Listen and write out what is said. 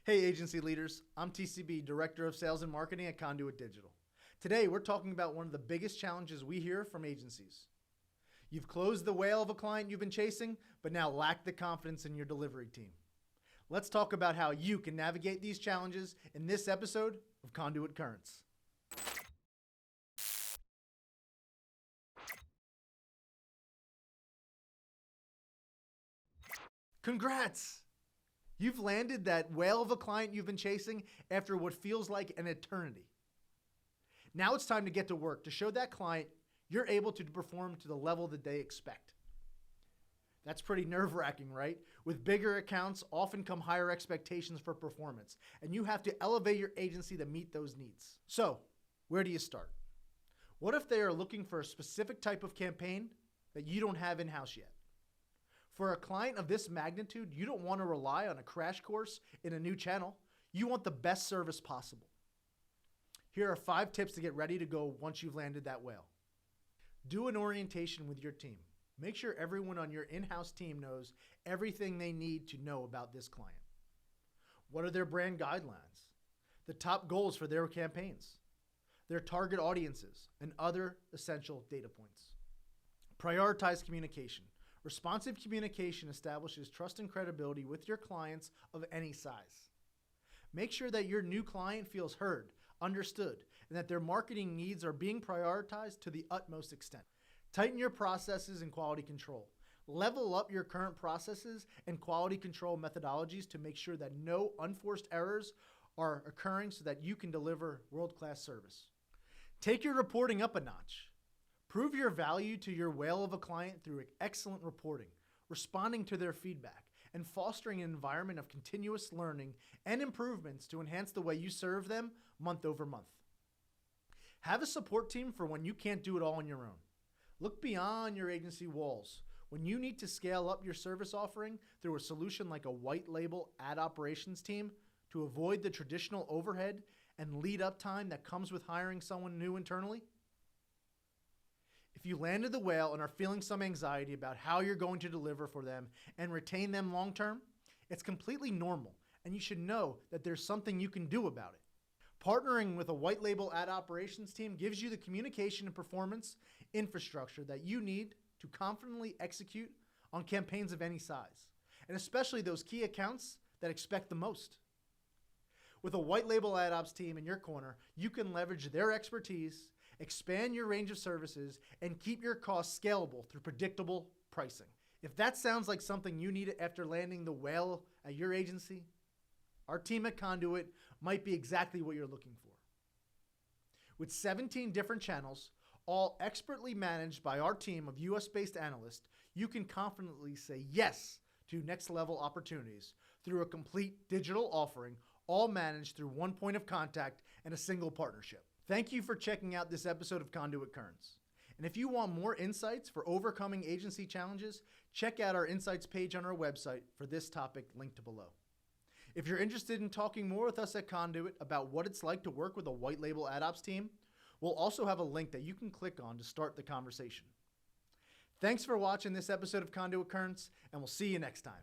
Hey agency leaders, I'm TCB, Director of Sales and Marketing at Conduit Digital. Today we're talking about one of the biggest challenges we hear from agencies. You've closed the whale of a client you've been chasing, but now lack the confidence in your delivery team. Let's talk about how you can navigate these challenges in this episode of Conduit Currents. Congrats! You've landed that whale of a client you've been chasing after what feels like an eternity. Now it's time to get to work to show that client you're able to perform to the level that they expect. That's pretty nerve-wracking, right? With bigger accounts often come higher expectations for performance, and you have to elevate your agency to meet those needs. So, where do you start? What if they are looking for a specific type of campaign that you don't have in-house yet? For a client of this magnitude, you don't want to rely on a crash course in a new channel. You want the best service possible. Here are 5 tips to get ready to go once you've landed that whale. Do an orientation with your team. Make sure everyone on your in-house team knows everything they need to know about this client. What are their brand guidelines? The top goals for their campaigns, their target audiences, and other essential data points. Prioritize communication. Responsive communication establishes trust and credibility with your clients of any size. Make sure that your new client feels heard, understood, and that their marketing needs are being prioritized to the utmost extent. Tighten your processes and quality control. Level up your current processes and quality control methodologies to make sure that no unforced errors are occurring so that you can deliver world-class service. Take your reporting up a notch. Prove your value to your whale of a client through excellent reporting, responding to their feedback, and fostering an environment of continuous learning and improvements to enhance the way you serve them month over month. Have a support team for when you can't do it all on your own. Look beyond your agency walls. When you need to scale up your service offering through a solution like a white label ad operations team to avoid the traditional overhead and lead up time that comes with hiring someone new internally. If you landed the whale and are feeling some anxiety about how you're going to deliver for them and retain them long term, it's completely normal, and you should know that there's something you can do about it. Partnering with a white label ad operations team gives you the communication and performance infrastructure that you need to confidently execute on campaigns of any size, and especially those key accounts that expect the most. With a white label ad ops team in your corner, you can leverage their expertise, expand your range of services, and keep your costs scalable through predictable pricing. If that sounds like something you need after landing the whale at your agency, our team at Conduit might be exactly what you're looking for. With 17 different channels, all expertly managed by our team of US-based analysts, you can confidently say yes to next-level opportunities through a complete digital offering, all managed through one point of contact and a single partnership. Thank you for checking out this episode of Conduit Currents. And if you want more insights for overcoming agency challenges, check out our insights page on our website for this topic linked below. If you're interested in talking more with us at Conduit about what it's like to work with a white label ad ops team, we'll also have a link that you can click on to start the conversation. Thanks for watching this episode of Conduit Currents, and we'll see you next time.